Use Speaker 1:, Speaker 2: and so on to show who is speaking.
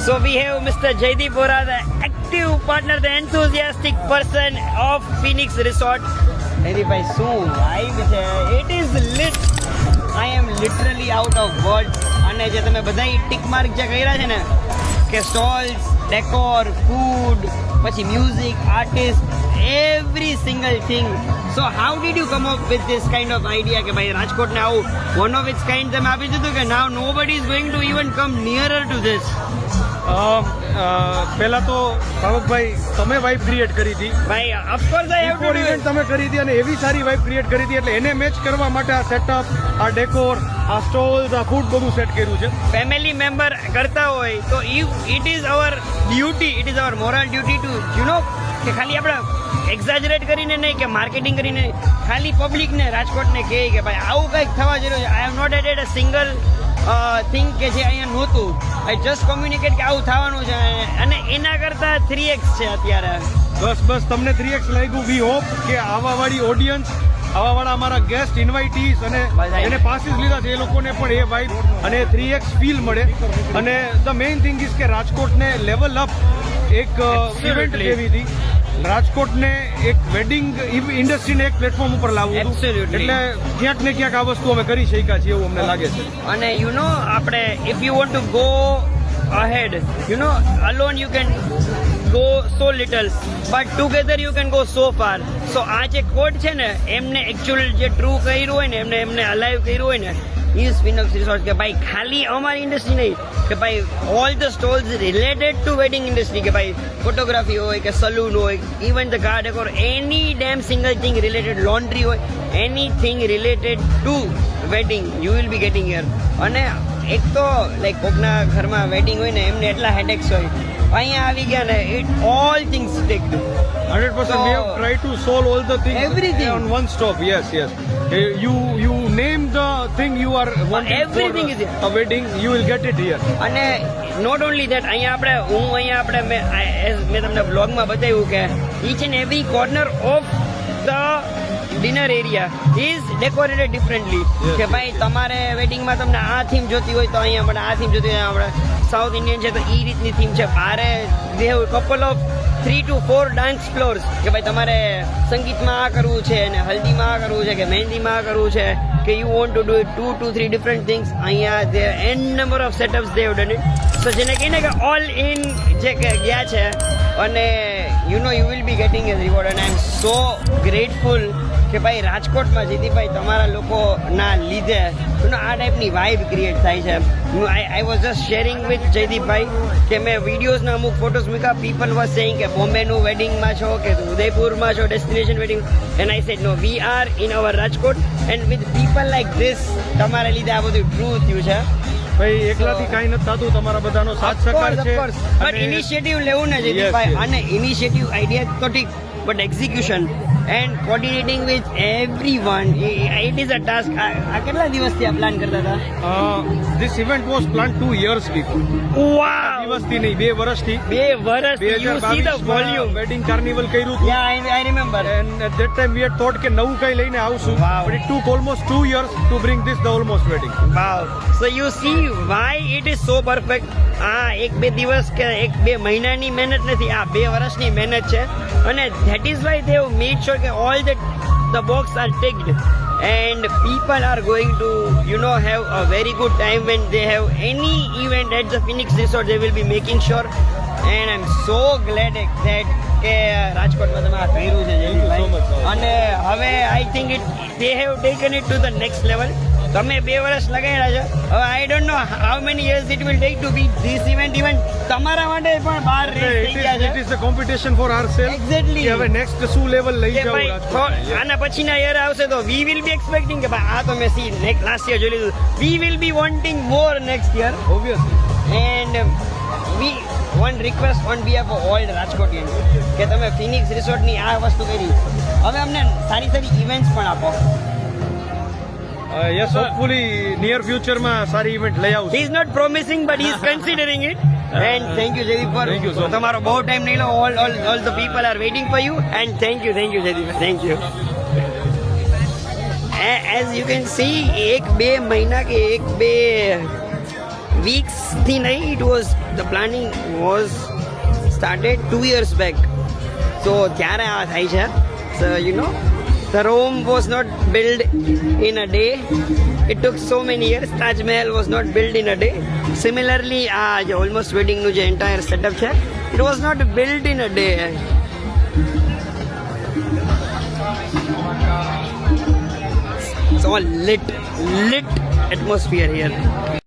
Speaker 1: So we have Mr. Jaideep Vora, the active partner, the enthusiastic person of Phoenix Resort. Jaideep bhai, શું vibe છે? It is lit. I am literally out of words. અને જે તમે બધા tick mark જે કર્યા છે ને કે સ્ટોલ્સ, ડેકોર, ફૂડ, પછી music, artist, every single thing. So how did you come up with this kind of idea કે ભાઈ રાજકોટને આવું one of its kind તમે આપી દીધું કે now nobody is going to even come nearer to this?
Speaker 2: પહેલા તો ભાવકભાઈ તમે વાઇબ ક્રિએટ કરી હતી
Speaker 1: ભાઈ of course I have to do
Speaker 2: event તમે કરી હતી અને એવી સારી વાઇબ ક્રિએટ કરી હતી એટલે એને મેચ કરવા માટે આ સેટઅપ, આ ડેકોર, આ સ્ટોલ્સ, આ ફૂડ બધું સેટ કર્યું છે.
Speaker 1: ફેમિલી મેમ્બર કરતા હોય તો it is our duty, it is our moral duty to you know કે ખાલી આપણે એક્ઝેજરેટ કરીને નહીં કે માર્કેટિંગ કરીને ખાલી પબ્લિકને રાજકોટને કહે કે ભાઈ આવું કંઈક થવા જરૂર છે. I have not edited a single thing કે જે અહીંયા નહોતું. આઈ જસ્ટ કોમ્યુનિકેટ કે આવું થવાનું છે અને એના કરતાં 3x છે અત્યારે.
Speaker 2: બસ તમને 3x લાગ્યું. વી હોપ કે આવાવાળી ઓડિયન્સ, આવાવાળા અમારા ગેસ્ટ ઇન્વાઇટીસ અને એને પાસીસ લીધા છે એ લોકોને પણ એ વાઇબ અને 3x ફીલ મળે. અને ધ મેઇન થિંગ ઇઝ કે રાજકોટને લેવલ અપ એક ઇવેન્ટ લેવી હતી. રાજકોટને એક વેડિંગ ઇન્ડસ્ટ્રીને એક પ્લેટફોર્મ ઉપર લાવવું હતું. એટલે ક્યાંક ને ક્યાંક આ વસ્તુ અમે કરી શક્યા છીએ એવું અમને લાગે છે.
Speaker 1: અને યુ નો આપણે if you want to go ahead, you know, alone you can go so little, but together you can go so far. So આ જે કોડ છે ને એમને એકચ્યુઅલ જે ટ્રુ કર્યું હોય ને એમને અલાઈવ કર્યું હોય ને ઇઝ ફિનોક્સ રિસોર્ટ કે ભાઈ ખાલી અમારી ઇન્ડસ્ટ્રી નહીં કે ભાઈ all the stalls related to wedding industry કે ભાઈ ફોટોગ્રાફી હોય કે સલૂન હોય, even the car decor, any damn single thing related, laundry હોય, anything related to wedding you will be getting here. અને એક તો લાઈક કોકના ઘરમાં વેડિંગ હોય ને એમને એટલા હેડેક્સ હોય, અહીંયા આવી ગયા ને it all things take
Speaker 2: 100% we have tried to solve all the things
Speaker 1: Everything.
Speaker 2: on one stop. Yes. You name the thing you are wanting.
Speaker 1: Everything
Speaker 2: for
Speaker 1: is here.
Speaker 2: a wedding, you will get it here.
Speaker 1: અને not only that અહીંયા આપણે મેં તમને બ્લોગમાં બતાવ્યું કે each and every corner of the dinner area is decorated differently. કે ભાઈ તમારે વેડિંગમાં તમને આ થીમ જોતી હોય તો અહીંયા પણ આ થીમ જોતી હોય. આપણે સાઉથ ઇન્ડિયન છે તો એ રીતની થીમ છે. બારે they have couple of 3 to 4 dance ફ્લોર્સ કે ભાઈ તમારે સંગીતમાં આ કરવું છે ને હલ્દીમાં આ કરવું છે કે મહેંદીમાં આ કરવું છે કે you want to do it 2 to 3 different things. અહીંયા the n number of setups they have done it. So જેને કહીને કે ઓલ ઇન જે ગયા છે અને you know you will be getting as reward. અને આઈ એમ સો ગ્રેટફુલ કે ભાઈ રાજકોટમાં જીતીભાઈ તમારા લોકોના લીધે આ ટાઈપની વાઇબ ક્રિએટ થાય છે. I was just sharing with જયદીપભાઈ કે મેં વિડીયોઝના અમુક ફોટોઝ મૂક્યા. પીપલ વોઝ સેઇંગ કે બોમ્બેનું વેડિંગમાં છો કે ઉદયપુરમાં છો destination wedding, and I said no, we are in our Rajkot and with people like this તમારા લીધે આ બધું ટ્રુ થયું છે.
Speaker 2: ભાઈ એકલાથી કાંઈ નથી થતું, તમારા બધાનો સાથ સહકાર છે.
Speaker 1: બટ ઇનિશિયેટિવ લેવું ને જયદીપભાઈ, અને ઇનિશિયેટિવ આઈડિયા તો ઠીક but execution and coordinating with everyone it is a task. આ કેટલા દિવસથી આ પ્લાન કરતા હતા?
Speaker 2: This event was planned 2 years before.
Speaker 1: વાવ,
Speaker 2: દિવસથી નહીં, 2 વર્ષથી.
Speaker 1: 2 વર્ષ. You see the volume.
Speaker 2: Wedding carnival કર્યું હતું.
Speaker 1: Yeah I remember.
Speaker 2: And at that time we had thought કે નવું કઈ લઈને આવશું.
Speaker 1: Wow.
Speaker 2: But it took almost 2 years to bring this the almost wedding.
Speaker 1: વાવ. So you see why it is so perfect. આ 1-2 દિવસ કે 1-2 મહિનાની મહેનત નથી, આ 2 વર્ષની મહેનત છે. અને that is why they have made sure કે all the box are ticked and people are going to have a very good time when they have any event at the Phoenix Resort. They will be making sure, and I'm so glad that કે રાજકોટમાં તમે આ કર્યું છે જયદીપભાઈ. અને હવે I think they have taken it to the next level. તમે 2 વર્ષ લગાડ્યા છે. હવે I don't know how many years it will take to be this event તમારા માટે પણ બહાર થઈ ગયા છે.
Speaker 2: It is a competition for ourselves.
Speaker 1: Exactly.
Speaker 2: કે હવે next શું લેવલ લઈ
Speaker 1: કે
Speaker 2: જાવ
Speaker 1: ભાઈ
Speaker 2: રાજકોટ.
Speaker 1: આના પછીના યર આવશે તો વી વિલ બી એક્સપેક્ટિંગ કે ભાઈ આ તો મેં લાસ્ટ યર જોઈ લીધું. We will be wanting more next year.
Speaker 2: Obviously.
Speaker 1: And we one request on behalf of all Rajkotians કે તમે ફિનિક્સ રિસોર્ટની આ વસ્તુ કરી, હવે અમને સારી સારી ઇવેન્ટ્સ પણ આપો.
Speaker 2: Yes, hopefully near future માં સારી ઇવેન્ટ લઈ આવશું.
Speaker 1: He is not promising but he is considering it. And thank you Jaydeep for
Speaker 2: Thank you so much.
Speaker 1: તમારો બહુ ટાઈમ નહીં લો. all the people are waiting for you and thank you Jaydeep, thank you. As you can see 1-2 મહિના કે 1-2 weeks થી નહીં, it was the planning was started 2 years back. So ત્યારે આ થાય છે. So you know the Rome was not build in a day. It took so many years. Taj Mahal was not build in a day. Similarly આ જે almost વેડિંગનું જે entire setup છે, it was not build in a day. It's all lit atmosphere here.